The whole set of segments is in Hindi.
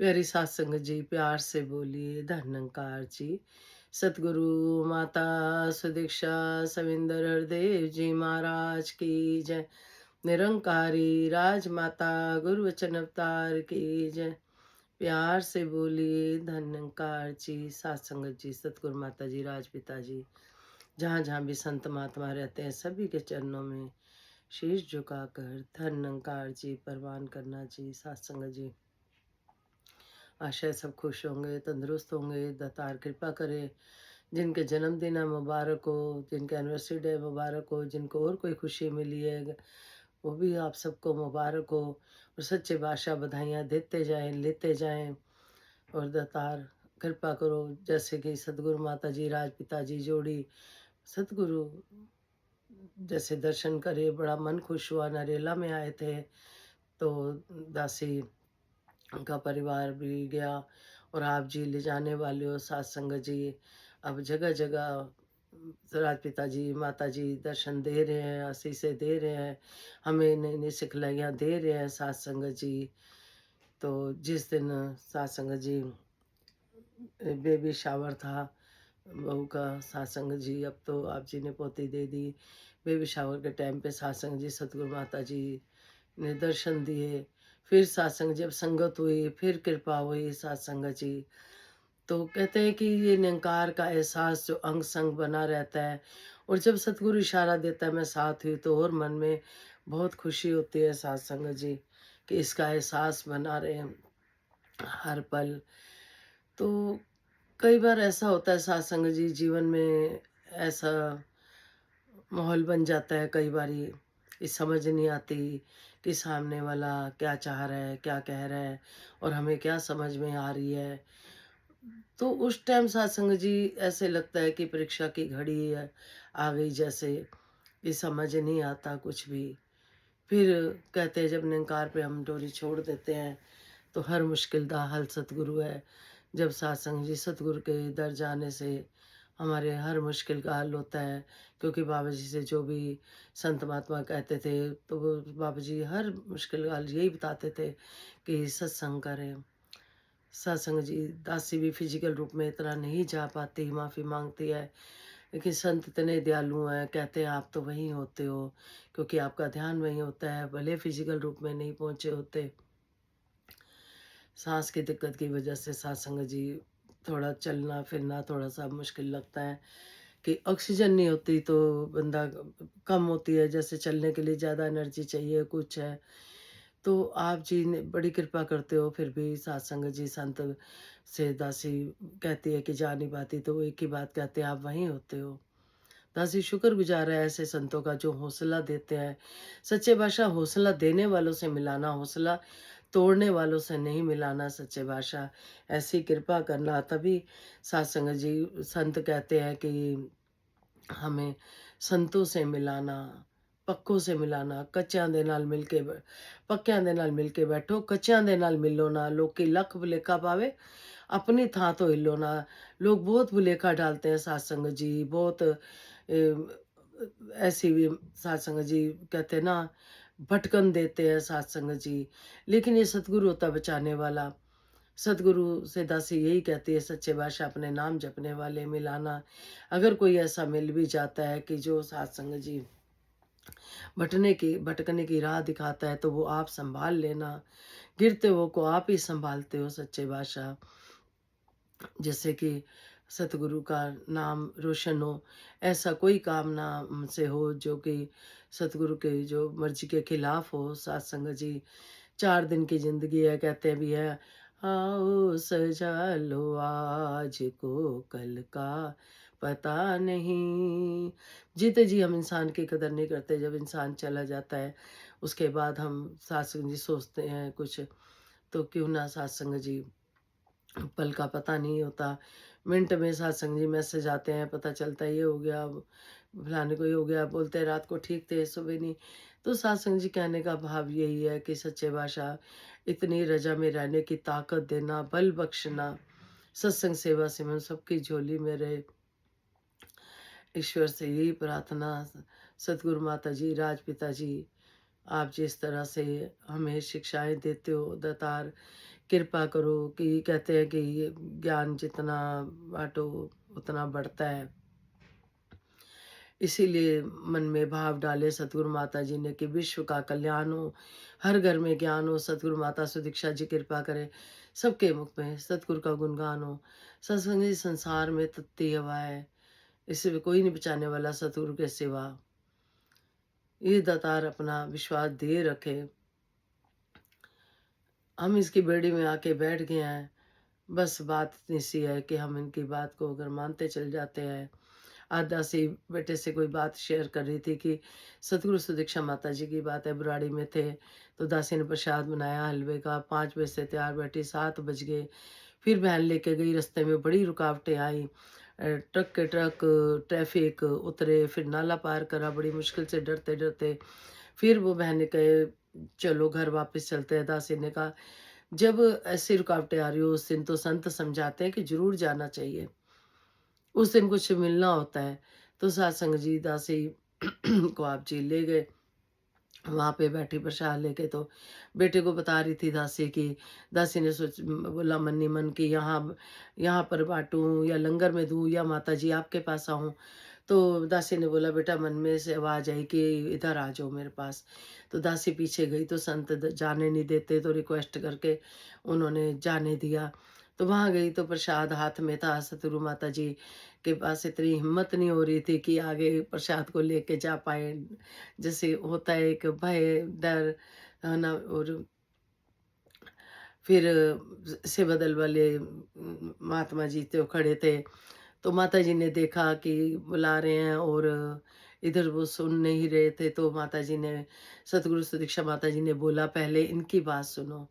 प्यारी सात संगत जी, प्यार से बोलिए धन निरंकार जी। सतगुरु माता सुदीक्षा सविंदर हरदेव जी महाराज की जय। निरंकारी राजमाता गुरु वचन अवतार की जय। प्यार से बोलिए धन निरंकार जी। सात संगत जी, सतगुरु माता जी, राजपिता जी, जहाँ जहाँ भी संत महात्मा रहते हैं, सभी के चरणों में शीश झुकाकर धन निरंकार जी परवान करना जी। सात संगत जी, आशा है सब खुश होंगे, तंदुरुस्त होंगे, दातार कृपा करे। जिनके जन्मदिन है मुबारक हो, जिनके एनिवर्सरी डे मुबारक हो, जिनको और कोई खुशी मिली है, वो भी आप सबको मुबारक हो। और सच्चे बादशाह बधाइयाँ देते जाएँ, लेते जाएँ और दातार कृपा करो। जैसे कि सतगुरु माता जी, राजपिता जी जोड़ी सतगुरु जैसे दर्शन करे, बड़ा मन खुश हुआ। नरेला में आए थे, तो दासी उनका परिवार भी गया और आप जी ले जाने वाले हो सात संगत जी। अब जगह-जगह राजपिता जी, माता जी दर्शन दे रहे हैं, आशीषें दे रहे हैं, हमें नई-नई सिखलाइयाँ दे रहे हैं सात संगत जी। तो जिस दिन सात संगत जी बेबी शावर था बहू का, सात संगत जी अब तो आप जी ने पोती दे दी। बेबी शावर के टाइम पे सात संगत जी सतगुरु माता जी ने दर्शन दिए। फिर सत्संग जब संगत हुई, फिर कृपा हुई सत्संग जी। तो कहते हैं कि ये निरंकार का एहसास जो अंग संग बना रहता है, और जब सतगुरु इशारा देता है मैं साथ हुई, तो और मन में बहुत खुशी होती है सत्संग जी, कि इसका एहसास बना रहे हर पल। तो कई बार ऐसा होता है सत्संग जी, जीवन में ऐसा माहौल बन जाता है कई बारी, ये समझ नहीं आती कि सामने वाला क्या चाह रहा है, क्या कह रहा है और हमें क्या समझ में आ रही है। तो उस टाइम सत्संग जी ऐसे लगता है कि परीक्षा की घड़ी है, आ गई जैसे, ये समझ नहीं आता कुछ भी। फिर कहते हैं जब निरंकार पे हम डोरी छोड़ देते हैं, तो हर मुश्किल दा हल सतगुरु है। जब सत्संग जी सतगुरु के दर जाने से हमारे हर मुश्किल का हल होता है, क्योंकि बाबा जी से जो भी संत महात्मा कहते थे, तो वो बाबा जी हर मुश्किल का हल यही बताते थे कि सत्संग करें। सत्संग जी, दासी भी फिजिकल रूप में इतना नहीं जा पाती, माफ़ी मांगती है, लेकिन संत इतने दयालु हैं, कहते हैं आप तो वहीं होते हो, क्योंकि आपका ध्यान वहीं होता है, भले फिजिकल रूप में नहीं पहुँचे होते। साँस की दिक्कत की वजह से सत्संग जी थोड़ा चलना-फिरना थोड़ा-सा मुश्किल लगता है, कि ऑक्सीजन नहीं होती तो बंदा कम होती है, जैसे चलने के लिए ज़्यादा एनर्जी चाहिए, कुछ है। तो आप जी ने बड़ी कृपा करते हो, फिर भी सत्संग जी संत से दासी कहती है कि जा नहीं पाती, तो वो एक ही बात कहते हैं, आप वहीं होते हो। दासी शुक्रगुज़ार है ऐसे संतों का जो हौसला देते हैं। सच्चे पातशाह हौसला देने वालों से मिलाना, हौसला तोड़ने वालों से नहीं मिलाना सच्चे पातशाह। ऐसी कृपा करना, तभी सत्संग जी संत कहते हैं कि हमें संतों से मिलाना, पक्कों से मिलाना, कच्चियां दे नाल मिल के पक्कियां दे नाल मिल के बैठो, कच्चियां दे नाल मिलो ना, लोकी लख भुलेखा पावे, अपनी थां तो हिलो ना। लोग बहुत भुलेखा डालते हैं सत्संग जी, बहुत ऐसी भी सत्संग जी कहते हैं ना, भटकन देते हैं सत्संग जी, लेकिन ये सतगुरु होता है बचाने वाला। सतगुरु से दासी यही कहती है सच्चे पातशाह अपने नाम जपने वाले मिलाना। अगर कोई ऐसा मिल भी जाता है कि जो सत्संग जी भटकने की राह दिखाता है, तो वो आप सँभाल लेना। गिरते हुओं को आप ही सँभालते हो सच्चे पातशाह। जैसे कि सतगुरु का नाम रोशन हो, ऐसा कोई काम ना हमसे हो जो कि सतगुरु के जो मर्ज़ी के खिलाफ हो। सत्संग जी 4 दिन की ज़िंदगी है, कहते भी हैं, आओ सजा लो आज को कल का पता नहीं। जीते जी हम इंसान की कदर नहीं करते, जब इंसान चला जाता है, उसके बाद हम सत्संग जी सोचते हैं कुछ, तो क्यों ना सत्संग जी, पल का पता नहीं होता। मिनट में सत्संग जी मैसेज आते हैं, पता चलता है ये हो गया, फलाने को ये हो गया, बोलते हैं रात को ठीक थे, सुबह नहीं। तो सत्संग जी कहने का भाव यही है कि सच्चे पातशाह इतनी रज़ा में रहने की ताकत देना, बल बख्शना, सत्संग सेवा सिमरन सबकी झोली में रहे। ईश्वर से यही प्रार्थना, सतगुरु माता जी, राजपिता जी, आप जिस तरह से हमें शिक्षाएँ देते हो दातार, कृपा करो कि कहते हैं कि ये ज्ञान जितना बाँटो उतना बढ़ता है। इसीलिए मन में भाव डाले सतगुरु माता जी ने कि विश्व का कल्याण हो, हर घर में ज्ञान हो, सतगुरु माता सुदीक्षा जी कृपा करें, सबके मुख में सतगुरु का गुणगान हो। सत्संग जी संसार में तत्ती हवा है, इसे कोई नहीं बचाने वाला सतगुरु के सिवा। ये दातार अपना विश्वास दिए रखे। हम इसकी बेड़ी में आके बैठ गए हैं। बस बात इतनी सी है कि हम इनकी बात को अगर मानते चल जाते हैं। आज दासी बेटे से कोई बात शेयर कर रही थी कि सतगुरु सुदीक्षा माता जी की बात है, बुराड़ी में थे तो दासी ने प्रसाद बनाया हलवे का, 5 बजे से तैयार बैठी, 7 बज गए। फिर बहन लेके गई, रास्ते में बड़ी रुकावटें आई। ट्रक के ट्रक, ट्रैफिक उतरे, फिर नाला पार करा बड़ी मुश्किल से डरते डरते। फिर वो बहन ने कहे चलो घर वापस चलते हैं। दासी ने कहा जब ऐसी रुकावटें आ रही हो उस दिन तो संत समझाते हैं कि जरूर जाना चाहिए, उस दिन कुछ मिलना होता है। तो सत्संग जी दासी को आप जी ले गए, वहां पे बैठी प्रसाद लेके। तो बेटे को बता रही थी दासी की, दासी ने बोला मन ही मन की यहाँ यहाँ पर बांटूं या लंगर में दूं या माता जी आपके पास आऊं। तो दासी ने बोला बेटा मन में से आवाज आई कि इधर आ जाओ मेरे पास। तो दासी पीछे गई तो संत जाने नहीं देते, तो रिक्वेस्ट करके उन्होंने जाने दिया। तो वहां गई तो प्रसाद हाथ में था। सतगुरु माता जी के पास इतनी हिम्मत नहीं हो रही थी कि आगे प्रसाद को लेके जा पाए। जैसे होता है एक भय डर है ना। और फिर से बदल वाले महात्मा जी थे, वो खड़े थे। तो माताजी ने देखा कि बुला रहे हैं और इधर वो सुन नहीं रहे थे, तो माताजी ने सतगुरु सुदीक्षा माताजी ने बोला पहले इनकी बात सुनो।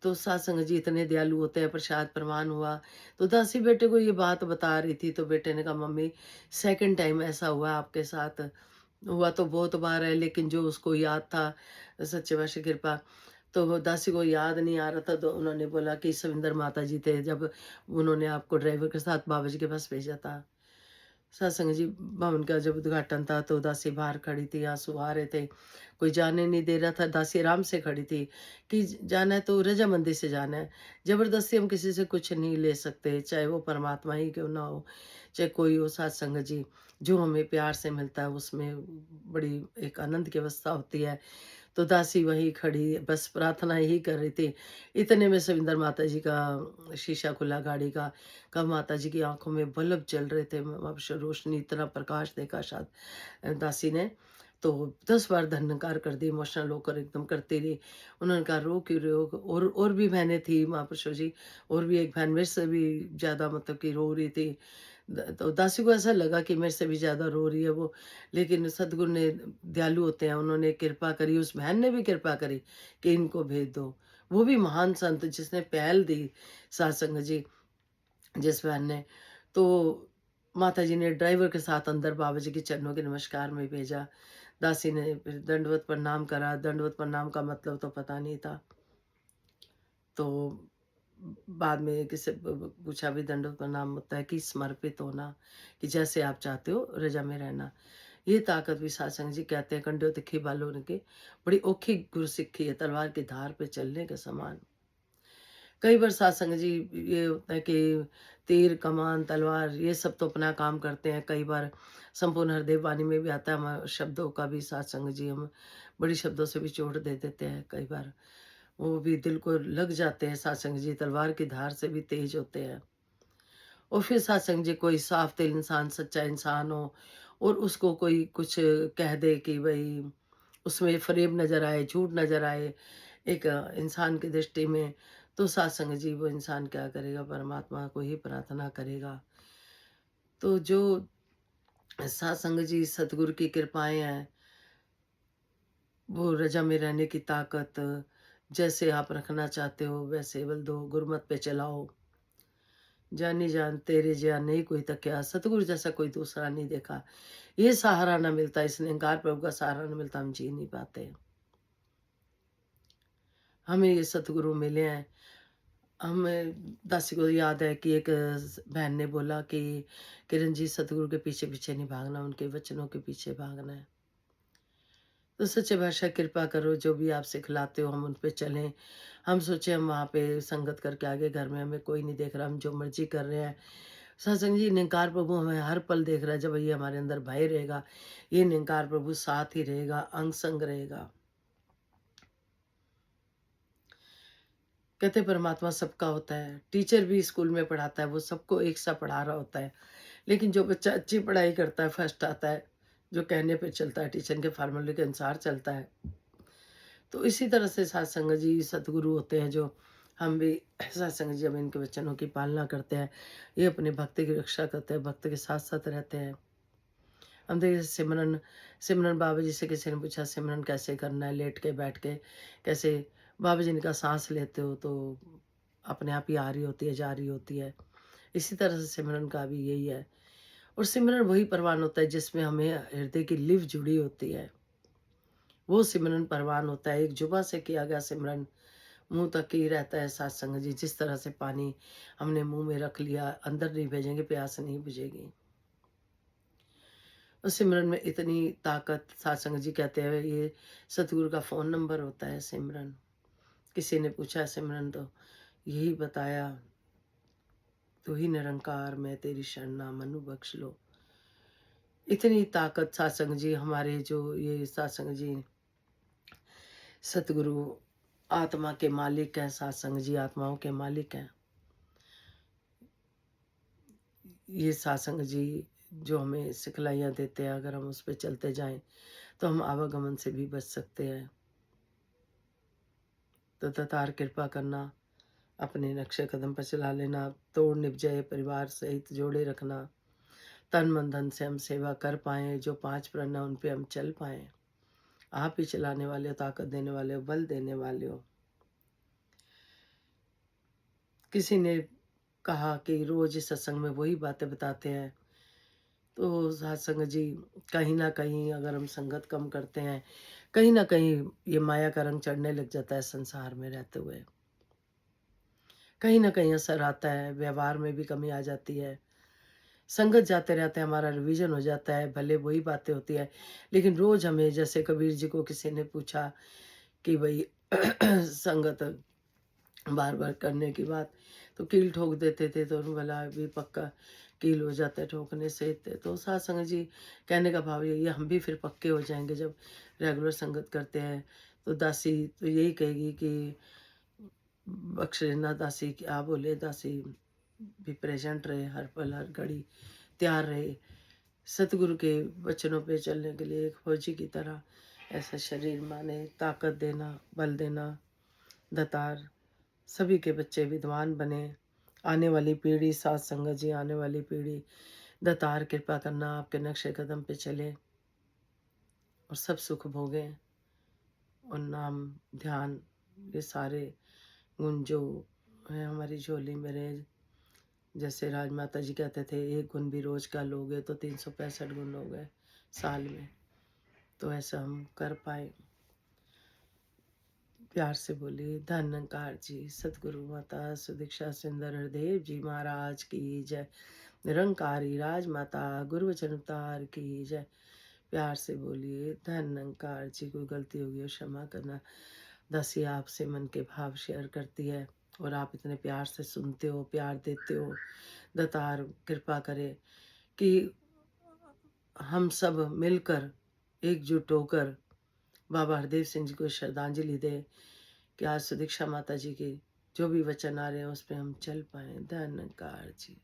तो सत्संग जी इतने दयालु होते हैं, प्रसाद प्रवान हुआ। तो दासी बेटे को ये बात बता रही थी, तो बेटे ने कहा मम्मी सेकंड टाइम ऐसा हुआ आपके साथ, हुआ तो बहुत बार है लेकिन जो उसको याद था सच्चे पातशाह की कृपा। तो वो दासी को याद नहीं आ रहा था, तो उन्होंने बोला कि सविंदर माता जी थे जब उन्होंने आपको ड्राइवर के साथ बाबा जी के पास भेजा था। सत्संग जी भवन का जब उद्घाटन था तो दासी बाहर खड़ी थी, आंसू आ रहे थे, कोई जाने नहीं दे रहा था। दासी आराम से खड़ी थी कि जाना है तो रजामंदी से जाना है, जबरदस्ती हम किसी से कुछ नहीं ले सकते, चाहे वो परमात्मा ही क्यों ना हो, चाहे कोई हो। सत्संग जी जो हमें प्यार से मिलता है उसमें बड़ी एक आनंद की अवस्था होती है। तो दासी वहीं खड़ी बस प्रार्थना ही कर रही थी। इतने में सविंदर माता जी का शीशा खुला गाड़ी का, कब माता जी की आँखों में बल्ब जल रहे थे, रोशनी इतना प्रकाश देखा शायद दासी ने। तो 10 बार धन्यकार कर दी, इमोशनल होकर एकदम करती रही। उन्होंने कहा रो क्यों रहे हो? और भी बहनें थी महापुरुषों जी, और भी एक बहन मेरे से भी ज़्यादा मतलब कि रो रही थी। तो दासी को ऐसा लगा कि मेरे से भी ज़्यादा रो रही है वो, लेकिन सद्गुरु ने दयालु होते हैं, उन्होंने कृपा करी, उस बहन ने भी कृपा करी कि इनको भेज दो। वो भी महान संत जिसने पहल दी सत्संग जी, जिस बहन ने। तो माताजी ने ड्राइवर के साथ अंदर बाबा जी के चरणों के नमस्कार में भेजा। दासी ने फिर दंडवत प्रणाम करा, दंडवत प्रणाम का मतलब तो पता नहीं था। तो बाद में किसी पूछा भी दंडवत प्रणाम होता है कि समर्पित होना, कि जैसे आप चाहते हो रजा में रहना। ये ताकत भी सत्संग जी कहते हैं कंडो तिखी बालों के, बड़ी औखी गुर सिक्खी है तलवार की धार पे चलने के समान। कई बार सत्संग जी ये होता है कि तीर कमान तलवार ये सब तो अपना काम करते हैं। कई बार संपूर्ण हृदय वाणी में भी आता है, हम शब्दों का भी सत्संग जी हम बड़ी शब्दों से भी चोट दे देते हैं। कई बार वो भी दिल को लग जाते हैं। सत्संग जी तलवार की धार से भी तेज होते हैं। और फिर सत्संग जी कोई साफ दिल इंसान, सच्चा इंसान हो और उसको कोई कुछ कह दे कि भई उसमें फ़रेब नज़र आए, झूठ नज़र आए एक इंसान की दृष्टि में, तो सत्संग जी वो इंसान क्या करेगा? परमात्मा को ही प्रार्थना करेगा। तो जो सत्संग जी सतगुरु की कृपाएँ हैं, वो रज़ा में रहने की ताकत, जैसे आप रखना चाहते हो वैसे बल दो, गुरमत पे चलाओ। जानी जान तेरे जिया नहीं कोई तकिया, सतगुरु जैसा कोई दूसरा नहीं देखा। ये सहारा ना मिलता, इस निरंकार प्रभु का सहारा ना मिलता, हम जी नहीं पाते। हमें ये सतगुरु मिले हैं। हमें दासी को याद है कि एक बहन ने बोला कि किरण जी सतगुरु के पीछे-पीछे नहीं भागना, उनके वचनों के पीछे भागना है। तो सच्चे पातशाह कृपा करो, जो भी आप सिखलाते हो हम उन पे चलें। हम सोचे हम वहाँ पे संगत करके आ गए, घर में हमें कोई नहीं देख रहा, हम जो मर्ज़ी कर रहे हैं। सत्संग जी, निरंकार प्रभु हमें हर पल देख रहा है, जब ये हमारे अंदर भय रहेगा, ये निरंकार प्रभु साथ ही रहेगा, अंग-संग रहेगा। कहते परमात्मा सबका होता है, टीचर भी स्कूल में पढ़ाता है, वो सबको एक सा पढ़ा रहा होता है। लेकिन जो बच्चा अच्छी पढ़ाई करता है, फर्स्ट आता है, जो कहने पे चलता है, टीचर के फ़ॉर्मूले के अनुसार चलता है, तो इसी तरह से सत्संग जी सतगुरु होते हैं, जो हम भी सत्संग जी जब इनके वचनों की पालना करते हैं, ये अपने भक्त की रक्षा करते हैं, भक्त के साथ-साथ रहते हैं। हम देखिए सिमरन सिमरन बाबा जी से किसी ने पूछा सिमरन कैसे करना है, लेट के, बैठ के, कैसे? बाबा जी ने कहा साँस लेते हो तो अपने आप ही आ रही होती है, जा रही होती है। इसी तरह से सिमरन का भी यही है। और सिमरन वही परवान होता है जिसमें हमें हृदय की लिव जुड़ी होती है। वो सिमरन परवान होता है। एक जुबान से किया गया सिमरन मुँह तक ही रहता है सत्संग जी। जिस तरह से पानी हमने मुँह में रख लिया, अंदर नहीं भेजेंगे, प्यास नहीं बुझेगी। उस सिमरन में इतनी ताकत, सत्संग जी कहते हैं ये सतगुरु का फ़ोन नंबर होता है सिमरन। किसी ने पूछा सिमरन, तो यही बताया, तू ही निरंकार मैं तेरी शरणा मनु बख्श लो। इतनी ताकत सत्संग जी हमारे, जो ये सत्संग जी सतगुरु आत्मा के मालिक हैं, सत्संग जी आत्माओं के मालिक हैं। ये सत्संग जी जो हमें सिखलाइयाँ देते हैं, अगर हम उस पे चलते जाएँ, तो हम आवागमन से भी बच सकते हैं। तो दातार कृपा करना, अपने नक्शे कदम पर चला लेना, तोड़ निपजाए परिवार सहित जोड़े रखना, तन मन धन से हम सेवा कर पाएँ, जो 5 प्रण है उन पे हम चल पाएँ। आप ही चलाने वाले हो, ताकत देने वाले हो, बल देने वाले हो। किसी ने कहा कि रोज़ इस सत्संग में वही बातें बताते हैं, तो सत्संग जी कहीं न कहीं अगर हम संगत कम करते हैं, कहीं न कहीं ये माया का रंग चढ़ने लग जाता है संसार में रहते हुए। कहीं न कहीं असर आता है, व्यवहार में भी कमी आ जाती है। संगत जाते रहते हैं, हमारा रिवीजन हो जाता है, भले वही बातें होती है, लेकिन रोज़ हमें, जैसे कबीर जी को किसी ने पूछा कि भई संगत बार-बार करने की बात, तो कील ठोक देते थे, तो उन्होंने बोला अभी पक्का कील हो जाता है ठोकने से। तो सत्संग जी कहने का भाव यही है, हम भी फिर पक्के हो जाएँगे जब रेगुलर संगत करते हैं। तो दासी तो यही कहेगी कि बख्श लेना दासी, क्या बोले दासी, भी प्रेज़ेंट रहे, हर पल हर घड़ी तैयार रहे, सतगुरु के वचनों पे चलने के लिए एक फौजी की तरह ऐसा शरीर माने, ताकत देना, बल देना। दातार सभी के बच्चे विद्वान बने, आने वाली पीढ़ी साथ संगत जी, आने वाली पीढ़ी दातार कृपा करना, आपके नक्शे कदम पे चले और सब सुख भोगें। और नाम, ध्यान, ये सारे गुण जो हैं हमारी झोली में रहे। जैसे राजमाता जी कहते थे, एक गुण भी रोज का लोगे तो 365 गुण हो गए साल में। तो ऐसा हम कर पाए। प्यार से बोलिए धन निरंकार जी, सतगुरु माता सुदीक्षा सुंदर हरदेव जी महाराज की जय। निरंकारी राजमाता गुरु वचन अवतार की जय। प्यार से बोलिए धन निरंकार जी। कोई गलती होगी हो क्षमा करना। दासी आपसे मन के भाव शेयर करती है, और आप इतने प्यार से सुनते हो, प्यार देते हो। दातार कृपा करे कि हम सब मिलकर एकजुट होकर बाबा हरदेव सिंह जी को श्रद्धांजलि दें कि आज सुदीक्षा माता जी के जो भी वचन आ रहे हैं उस पे हम चल पाएँ। धन्यकार जी।